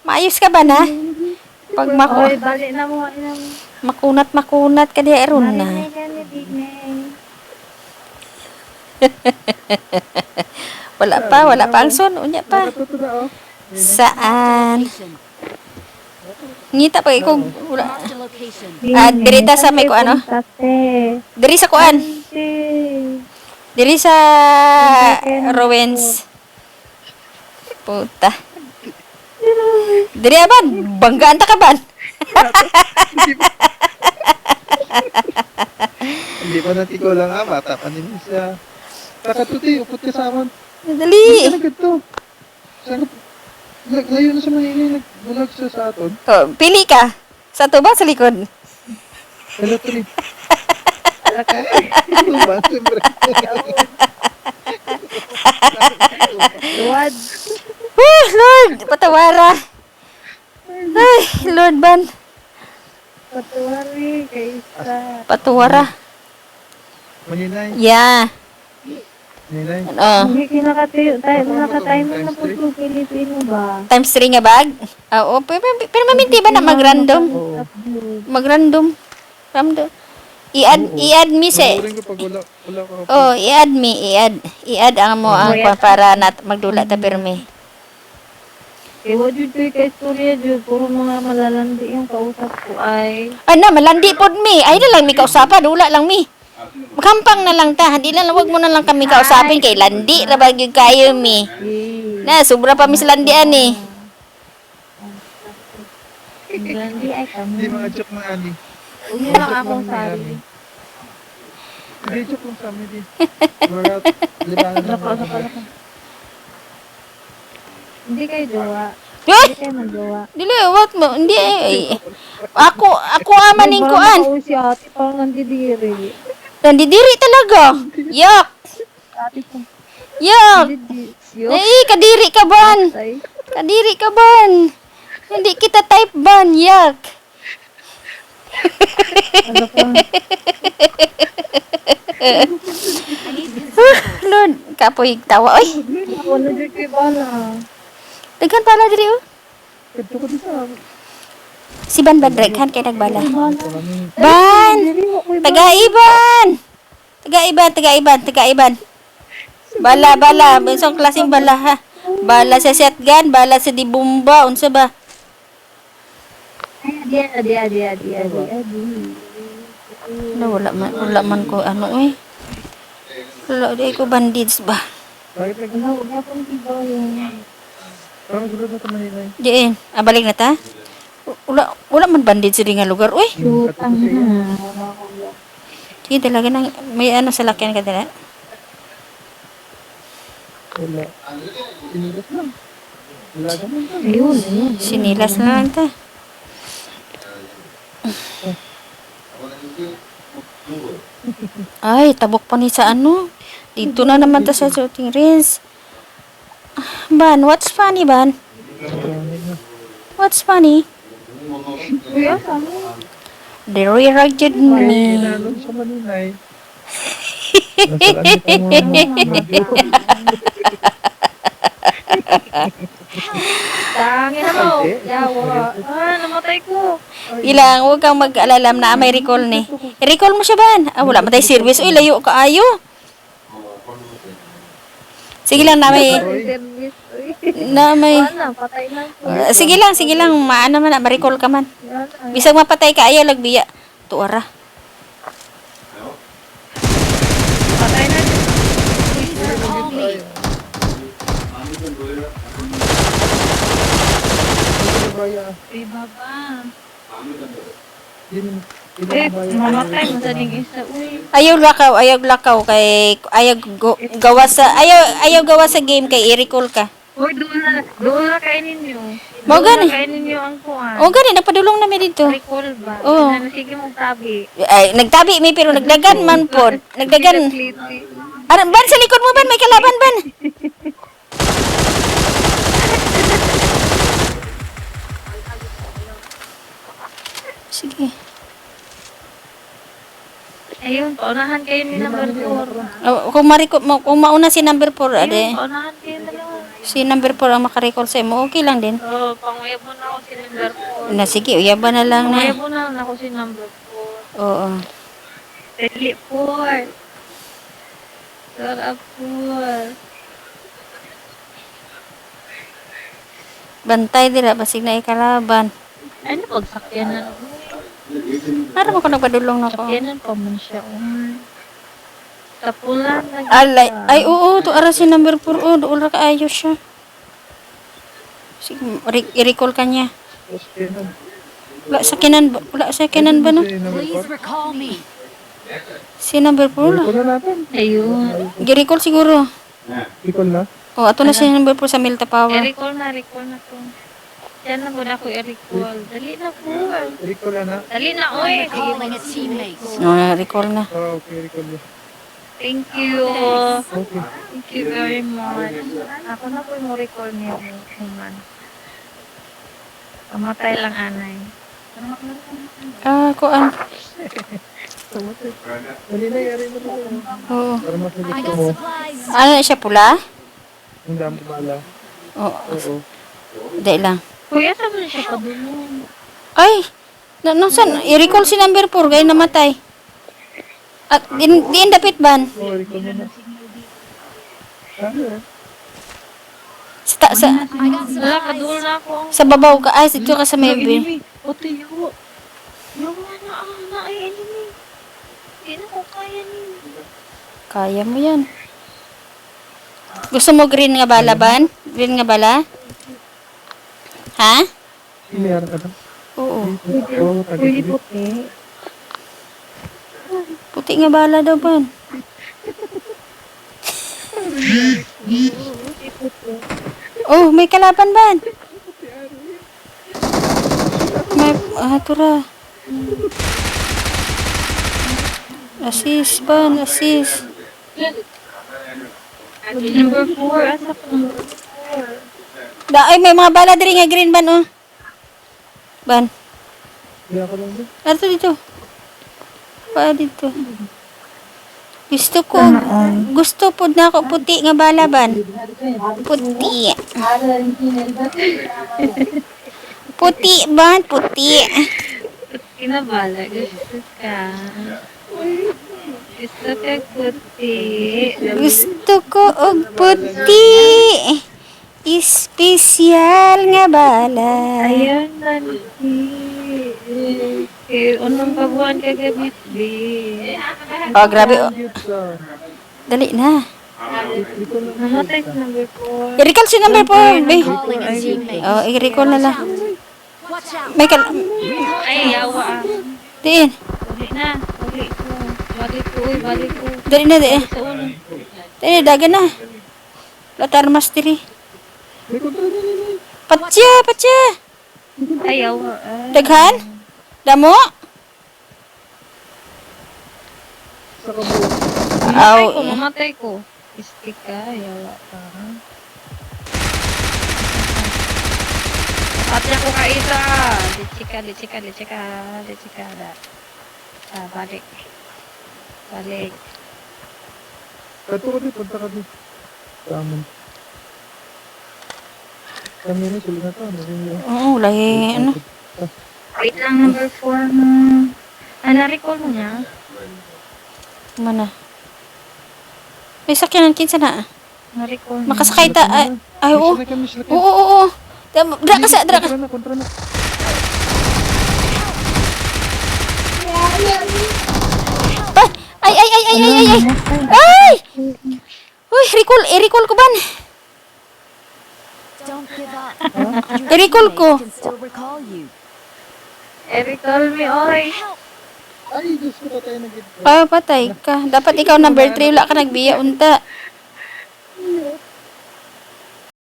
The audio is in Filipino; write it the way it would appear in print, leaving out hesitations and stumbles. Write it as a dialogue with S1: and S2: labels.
S1: Maayos ka ba na? Pag
S2: Oy, balik na mo. Ina mo.
S1: makunat ka di aron na.
S2: Marinay ka ni Dinay.
S1: Wala pa ang son, unya pa.
S3: Nakatuto na, oh.
S1: Saan? Ngita pa ikaw. Wala.
S4: Marked a location.
S1: Dirita sa may kuan, ano?
S2: Tate.
S1: Diri sa kuan.
S2: Ate.
S1: Diri sa Rowens. Puta. Diri aban, banggaan ta ka ban.
S3: Hindi pa natiko lang bata pa din siya. Takatuti, upot ka sa amin.
S1: Dali.
S3: Ano ganito? Saan ka? Layo na sa Manila, nagbulag siya sa aton.
S1: Oh, pili ka. Sa to ba sa likod?
S3: Hello, Tri. Ito ba? Siyempre.
S2: Luwad.
S1: Lord, patawara. Ay, Lord ban.
S2: Patuwari. Kaysa.
S1: Patuwara.
S3: Maninay.
S1: Yeah.
S3: Maninay.
S2: Hindi kinakatayo. Nakatimer na po sa Pilipino ba?
S1: Times 3 nga bag? Oo, pero maminti ba na mag-random?
S3: Oo.
S1: Mag-random. Random. I-add me sa...
S3: Manurin ko pag wala ka.
S1: Oh, i-add me. I-add ang mo ang para magdula ta pirmi.
S2: Eh, what you do kay istorya, Jud? Puro mga malalandi yung kausap ko ay.
S1: Ano, malandi pod mi. Ay na lang mi kausapan, dula lang mi. Magkampang na lang ta. Di lang, wag mo na lang kami kausapin kay landi ra ba gyud kayo mi. Na, sobra pa mi sa landian eh.
S2: Malalandi ay
S3: Hindi
S2: kami.
S3: mga joke na ani.
S2: Huwag niyo lang akong sarili.
S3: Hindi joke lang sa amin din. Mga libangan na mga.
S2: Hindi kayo jowa.
S1: Eh,
S2: Hindi kayo mag-jowa.
S1: dili wag mo. Hindi eh. Ako amaning kuan.
S2: Oo, si ate parang nandidiri.
S1: Nandidiri talaga. Yak.
S2: Ate ko.
S1: Yak.
S2: Yo.
S1: Eh, kadiri ka ban.
S2: Ay.
S1: Kadiri ka ban. Hindi kita type ban. Yak.
S2: Ano pa?
S1: Lord, kapoy tawa. Oy,
S2: Ako na dyan kay Bala.
S1: daghan pala diri oh.
S3: Kadto ko din sa
S1: Si Ban Badreghan kay nagbala.
S2: Bala.
S1: Ban!
S2: Diri mo ko'y
S1: Taga-Iban! Taga-Iban. Bala. Binsong klaseng bala ha. Bala sa shotgun, bala sa dibumba. Unsa ba?
S2: Adi.
S1: No, wala man ko ano eh. Wala di ko bandits ba?
S3: bakit nag
S2: Ano, huwag na pong tibaw yun.
S3: parang gulo na sa Manila.
S1: Diin, balik na ta. Wala man bandits sa nga lugar. Uy,
S2: Shoot, ang
S1: sige talaga nang may ano sa lakyan ka dala.
S3: Wala. Inilas lang. Wala ganun lang.
S2: Ayun.
S1: Sinilas na lang ta. Ay, tabok pa ni sa ano. Dito na naman ta sa shooting range. Ban, what's funny, Ban? What's funny?
S2: Kuya, kami.
S1: The re-rugged me.
S3: Inalon sa Maninay. Nasaan ko mga
S2: Tangin mo. Yawa. Namatay ko.
S1: Ilang, huwag kang mag-alala na may recall ni. I-recall mo siya, Ban. Wala matay service. Uy, layo ka ayo. Sige lang, na may...
S2: Service. Wala, patay na po.
S1: Sige lang, maano man na, ma-recall ka man. Bisag mapatay ka, ayaw, lagbiya. Tuara.
S2: Patay na. Ay, baba. Mamatay mo sa isa. Uy.
S1: Ayaw lakaw, kay, ayaw gawa sa game, kay i-recall ka.
S2: Uy, doon na kainin nyo.
S1: Mo gani.
S2: Kainin nyo ang kuhan.
S1: O, gani, nagpadulong na mi dito.
S2: Recall ba?
S1: Oo.
S2: Sige mong tabi.
S1: Ay, nagtabi mi, pero nagdagan man po. Nagdagan. Ban, sa likod mo, Ban, may kalaban, Ban. Sige.
S2: Ayun, paunahan kayo ni number 4.
S1: Kung mauna si number 4, ade.
S2: Paunahan kayo dalawa.
S1: Si number 4 ang makarecall sa imo. Okay lang din.
S2: Oo, panguyabo na ako si number 4.
S1: Na sige, uyaba na lang na.
S2: Panguyabo na ako si number 4.
S1: Oo.
S2: Dali 4. Sarap 4.
S1: Bantay dira basig na ikalaban.
S2: Ano pagsakyanan?
S1: Ara mo ko nagpadulong nako.
S2: Sakyanan pa man siya. Tapulan na
S1: Alay, ay oo, to ara si number 4. Oh, doon ra kaayo siya. Sige, i-recall ka niya.
S3: Tapos kainan.
S1: Wala sa kinan ba no?
S3: Si number
S4: Please
S3: 4.
S4: recall me.
S1: Si number 4
S3: Recall
S1: na.
S3: na natin.
S2: Ayun.
S1: Gi-recall siguro.
S3: Recall na.
S1: Oh, ato na si number 4 sa Milta Power.
S2: I-recall na to. Yan na muna ako i-recall. Dali na po.
S3: Recall na.
S2: Dali na, oy.
S4: Calling a teammate.
S1: No, recall na.
S3: Oh, okay, recall na.
S2: Thank you.
S3: Okay.
S2: Thank you very much. Ako na po mo recall niya naman. Pamatay lang anay.
S1: Ah, kuan.
S3: Dali na, yari mo na.
S1: Oo.
S3: Para mas
S4: I
S3: nagito
S4: got
S3: mo.
S4: supplies.
S1: Ano na siya pula?
S3: Ang dami bala.
S1: Oo.
S3: Oo.
S1: Dahil lang.
S2: Kuya, saan mo na siya padulong?
S1: Ay, saan? I-recall si number 4, gaya namatay. At diin dapit ban.
S3: Oh, recall mo na. Ano eh?
S1: Sa
S4: I got
S2: Wala, kadul
S4: supplies.
S2: na ako.
S1: sa babaw ka. Ay, dito ka sa may
S2: Enemy. Oto yun. Yung na ay enemy. Hindi na ko kaya niyo.
S1: Kaya mo yan. Gusto mo green nga bala, ban? Green nga bala? Ha?
S3: Meron ka na?
S1: Oo.
S3: Oo,
S2: Pwede
S3: tagad.
S2: puti.
S1: Puti nga bala daw, ban. Oh, may kalaban, ban. May, tura. Assist, ban, assist.
S2: Number 4. Asa ko number 4?
S1: Ay, may mga bala diri nga green, ban, oh. Ban.
S3: Hindi ako lang din.
S1: Ato dito. Pa dito. Gusto po na ako puti nga bala, ban. Puti. Puti, ban, puti.
S2: Kinabala. Gusto ka. Gusto ka puti.
S1: Gusto ko og puti. Espesyal nga bala.
S2: Ayun, Nancy. Unang kabuhan ka gabit, be.
S1: Oh, grabe. Oh.
S3: Cute sa...
S1: Dali na.
S2: Namatay sa number 4.
S1: I-recall si number 4, be.
S4: Calling a teammate.
S1: Oh, i-recall na lang.
S4: Watch out.
S1: May
S2: Ay, yawa.
S1: Diin.
S2: Balik na. Balik ko. Balik ko. Uy, balik ko.
S1: Dali na, dali.
S2: Sa ulo.
S1: Dali na, dagan na. Latar mastery.
S3: May kontra na nila.
S1: Patya, patya.
S2: Ay, yawa.
S1: Daghan? Damo?
S3: Sa kabuo.
S1: Aw.
S2: Mamatay ko. Istik ka. Yawa ka. Patya ko ka isa. Lichika. Balik. Balik.
S3: Kato ka din, punta ka din. Tama. Kami na, sila na to.
S1: Oo, lahi, ano.
S2: Wait lang, number 4 mo. Na-recall mo niya?
S1: Mana? May sakyanan kinsa na.
S2: Na-recall mo.
S1: Makasakay ta. Ay, oo.
S3: Sila kami, sila kami.
S1: Oo, oo, oo. Dra ka sa, dra ka.
S3: Kontra na.
S1: Ay! Ay! Uy, i-recall ko ban.
S4: Don't give up.
S1: I-recall ko.
S4: I can still recall you.
S2: Recall me, oy.
S3: Ay, Diyos ko, patay na gid.
S1: Ah, patay ka. Dapat ikaw number 3, wala ka nagbiya unta.